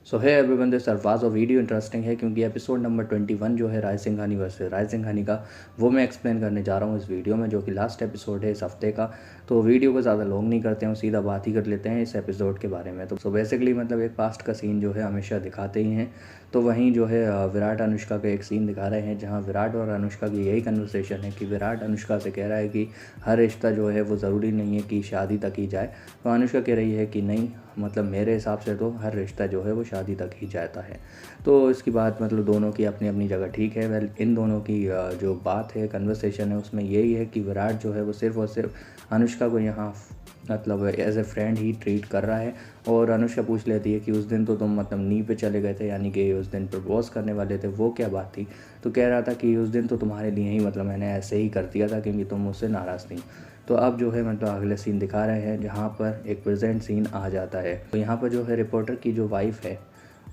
सो है everyone, this Sarfaraz और video interesting है क्योंकि एपिसोड नंबर 21 जो है रायसिंघानी वर्सेस रायसिंघानी का, वो मैं एक्सप्लेन करने जा रहा हूँ इस वीडियो में, जो कि लास्ट एपिसोड है इस हफ्ते का। तो वीडियो को ज़्यादा लॉन्ग नहीं करते हैं, सीधा बात ही कर लेते हैं इस एपिसोड के बारे में। तो सो बेसिकली मतलब एक पास्ट का सीन जो है हमेशा दिखाते ही हैं। तो वहीं जो है विराट अनुष्का का एक सीन दिखा रहे हैं जहाँ विराट और अनुष्का की यही कन्वर्सेशन है कि विराट अनुष्का से कह रहा है कि हर रिश्ता जो है वो ज़रूरी नहीं है कि शादी तक ही जाए। तो अनुष्का कह रही है कि नहीं, मतलब मेरे हिसाब से तो हर रिश्ता जो है वो शादी तक ही जाता है। तो इसकी बात मतलब दोनों की अपनी अपनी जगह ठीक है। वेल, इन दोनों की जो बात है, कन्वर्सेशन है, उसमें यही है कि विराट जो है वो सिर्फ़ और सिर्फ अनुष्का को यहाँ मतलब एज ए फ्रेंड ही ट्रीट कर रहा है। और अनुष्का पूछ लेती है कि उस दिन तो तुम मतलब नी पे चले गए थे, यानी कि उस दिन प्रपोज करने वाले थे, वो क्या बात थी। तो कह रहा था कि उस दिन तो तुम्हारे लिए ही मतलब मैंने ऐसे ही कर दिया था क्योंकि तुम मुझसे नाराज़ थी। तो अब जो है मतलब अगले सीन दिखा रहे हैं जहाँ पर एक प्रेजेंट सीन आ जाता है। तो यहाँ पर जो है रिपोर्टर की जो वाइफ है,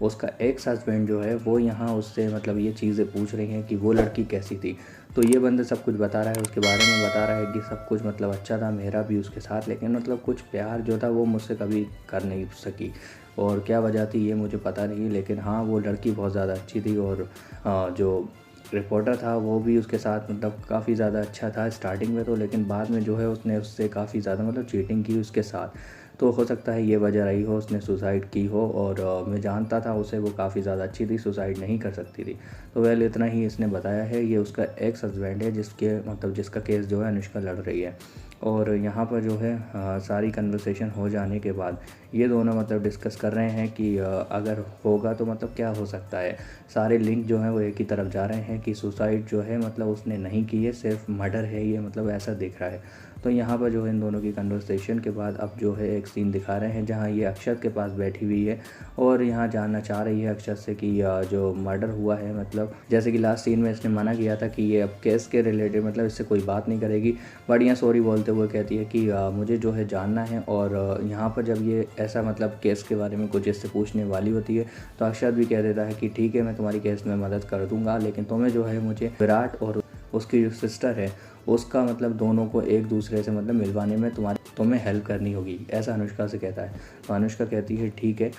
उसका एक्स हस्बैंड जो है वो यहाँ उससे मतलब ये चीज़ें पूछ रही हैं कि वो लड़की कैसी थी। तो ये बंदा सब कुछ बता रहा है, उसके बारे में बता रहा है कि सब कुछ मतलब अच्छा था, मेरा भी उसके साथ, लेकिन मतलब कुछ प्यार जो था वो मुझसे कभी कर नहीं सकी। और क्या वजह थी ये मुझे पता नहीं, लेकिन हाँ वो लड़की बहुत ज़्यादा अच्छी थी। और जो रिपोर्टर था वो भी उसके साथ मतलब काफ़ी ज़्यादा अच्छा था स्टार्टिंग में तो, लेकिन बाद में जो है उसने उससे काफ़ी ज़्यादा मतलब चीटिंग की उसके साथ। तो हो सकता है ये वजह रही हो उसने सुसाइड की हो। और मैं जानता था उसे, वो काफ़ी ज़्यादा अच्छी थी, सुसाइड नहीं कर सकती थी। तो वेल इतना ही इसने बताया है। ये उसका एक्स हस्बैंड है जिसके मतलब जिसका केस जो है अनुष्का लड़ रही है। और यहाँ पर जो है सारी कन्वर्सेशन हो जाने के बाद ये दोनों मतलब डिस्कस कर रहे हैं कि अगर होगा तो मतलब क्या हो सकता है। सारे लिंक जो हैं वो एक ही तरफ जा रहे हैं कि सुसाइड जो है मतलब उसने नहीं की है, सिर्फ मर्डर है ये, मतलब ऐसा दिख रहा है। तो यहाँ पर जो है इन दोनों की कन्वर्सेशन के बाद अब जो है एक सीन दिखा रहे हैं जहाँ ये अक्षत के पास बैठी हुई है और यहाँ जानना चाह रही है अक्षत से कि जो मर्डर हुआ है, मतलब जैसे कि लास्ट सीन में इसने मना किया था कि ये अब केस के रिलेटेड मतलब इससे कोई बात नहीं करेगी, बट यहाँ सॉरी बोलते हुए कहती है कि मुझे जो है जानना है। और यहाँ पर जब ये ऐसा मतलब केस के बारे में कुछ इससे पूछने वाली होती है तो अक्षत भी कह देता है कि ठीक है मैं तुम्हारी केस में मदद कर दूंगा, लेकिन तुम्हें जो है मुझे विराट और उसकी जो सिस्टर है उसका मतलब दोनों को एक दूसरे से मतलब मिलवाने में तुम्हें हेल्प करनी होगी, ऐसा अनुष्का से कहता है। तो अनुष्का कहती है ठीक है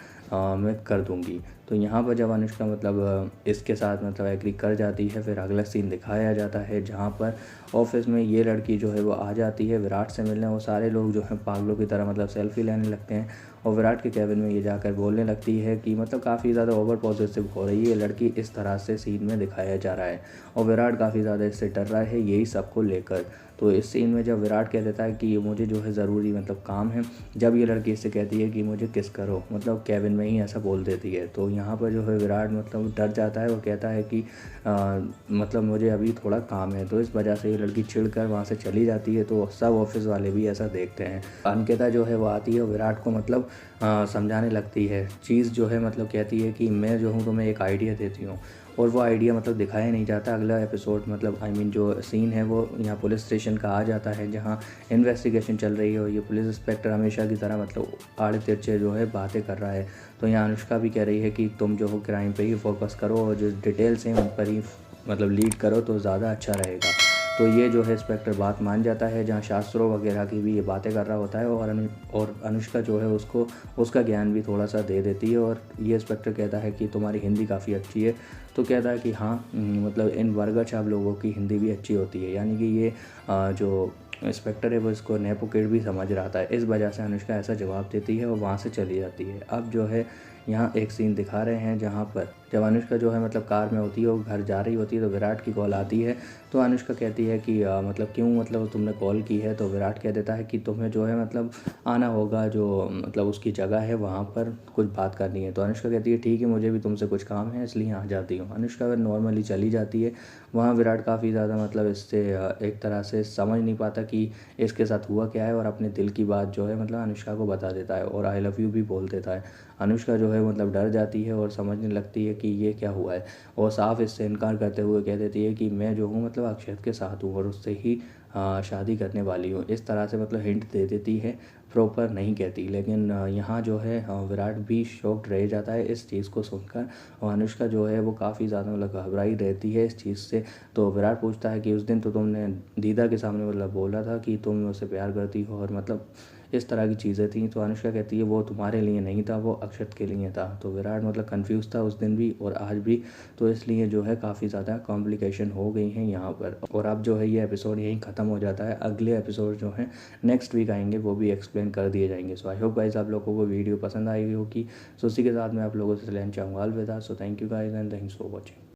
मैं कर दूंगी। तो यहाँ पर जब अनुष्का मतलब इसके साथ मतलब एग्री कर जाती है, फिर अगला सीन दिखाया जाता है जहाँ पर ऑफिस में ये लड़की जो है वो आ जाती है विराट से मिलने। वो सारे लोग जो हैं पागलों की तरह मतलब सेल्फी लेने लगते हैं और विराट के कैबिन में ये जाकर बोलने लगती है कि मतलब काफ़ी ज़्यादा ओवर पॉजिटिव हो रही है लड़की, इस तरह से सीन में दिखाया जा रहा है। और विराट काफ़ी ज़्यादा इससे डर रहा है यही सबको लेकर। तो इस सीन में जब विराट कह देता है कि ये मुझे जो है ज़रूरी मतलब काम है, जब ये लड़की इससे कहती है कि मुझे किस करो, मतलब कैबिन में ही ऐसा बोल देती है, तो यहाँ पर जो है विराट मतलब डर जाता है। वो कहता है कि मतलब मुझे अभी थोड़ा काम है। तो इस वजह से ये लड़की चिढ़कर वहाँ से चली जाती है। तो सब ऑफिस वाले भी ऐसा देखते हैं। अंकिता जो है वो आती है और विराट को मतलब समझाने लगती है चीज़ जो है, मतलब कहती है कि मैं जो हूँ तुम्हें एक आइडिया देती हूँ। और वो आइडिया मतलब दिखाया नहीं जाता। अगला एपिसोड मतलब जो सीन है वो यहाँ पुलिस स्टेशन का आ जाता है जहाँ इन्वेस्टिगेशन चल रही है और ये पुलिस इंस्पेक्टर हमेशा की तरह मतलब आड़े तिरछे जो है बातें कर रहा है। तो यहाँ अनुष्का भी कह रही है कि तुम जो हो क्राइम पे ही फोकस करो और जो डिटेल्स हैं उन पर ही मतलब लीड करो तो ज़्यादा अच्छा रहेगा। तो ये जो है इंस्पेक्टर बात मान जाता है, जहाँ शास्त्रों वगैरह की भी ये बातें कर रहा होता है। और अनुष्का जो है उसको उसका ज्ञान भी थोड़ा सा दे देती है। और ये इंस्पेक्टर कहता है कि तुम्हारी हिंदी काफ़ी अच्छी है। तो कहता है कि हाँ मतलब इन वर्गर छाप लोगों की हिंदी भी अच्छी होती है, यानी कि ये जो इंस्पेक्टर है वो इसको नेपोकिड भी समझ रहा था। इस वजह से अनुष्का ऐसा जवाब देती है और वहाँ से चली जाती है। अब जो है यहाँ एक सीन दिखा रहे हैं जहाँ पर जब अनुष्का जो है मतलब कार में होती है और घर जा रही होती है तो विराट की कॉल आती है। तो अनुष्का कहती है कि मतलब क्यों, मतलब तुमने कॉल की है। तो विराट कह देता है कि तुम्हें जो है मतलब आना होगा, जो मतलब उसकी जगह है वहाँ पर कुछ बात करनी है। तो अनुष्का कहती है ठीक है मुझे भी तुमसे कुछ काम है इसलिए आ जाती हूँ। अनुष्का नॉर्मली चली जाती है। वहाँ विराट काफ़ी ज़्यादा मतलब इससे एक तरह से समझ नहीं पाता कि इसके साथ हुआ क्या है, और अपने दिल की बात जो है मतलब अनुष्का को बता देता है और आई लव यू भी बोल देता है। अनुष्का जो है मतलब डर जाती है और समझने लगती है कि ये क्या हुआ है, और साफ इससे इनकार करते हुए कह देती है कि मैं जो हूँ मतलब अक्षत के साथ हूँ और उससे ही शादी करने वाली हूँ। इस तरह से मतलब हिंट दे देती है, प्रॉपर नहीं कहती। लेकिन यहाँ जो है विराट भी शॉक्ड रह जाता है इस चीज़ को सुनकर। और अनुष्का जो है वो काफ़ी ज़्यादा मतलब घबराई रहती है इस चीज़ से। तो विराट पूछता है कि उस दिन तो तुमने दीदा के सामने मतलब बोला था कि तुम मुझसे प्यार करती हो, और मतलब इस तरह की चीज़ें थी। तो अनुष्का कहती है वो तुम्हारे लिए नहीं था, वो अक्षत के लिए था। तो विराट मतलब कन्फ्यूज़ था उस दिन भी और आज भी, तो इसलिए जो है काफ़ी ज़्यादा कॉम्प्लिकेशन हो गई हैं यहाँ पर। और अब जो है ये एपिसोड यहीं ख़त्म हो जाता है। अगले एपिसोड जो हैं नेक्स्ट वीक आएंगे, वो भी एक्सप्लेन कर दिए जाएंगे। सो आई होप गाइस आप लोगों को वीडियो पसंद आई होगी। सो उसी के साथ मैं आप लोगों से लेना चाहूँगा अलविदा। So thank you guys and thanks for watching.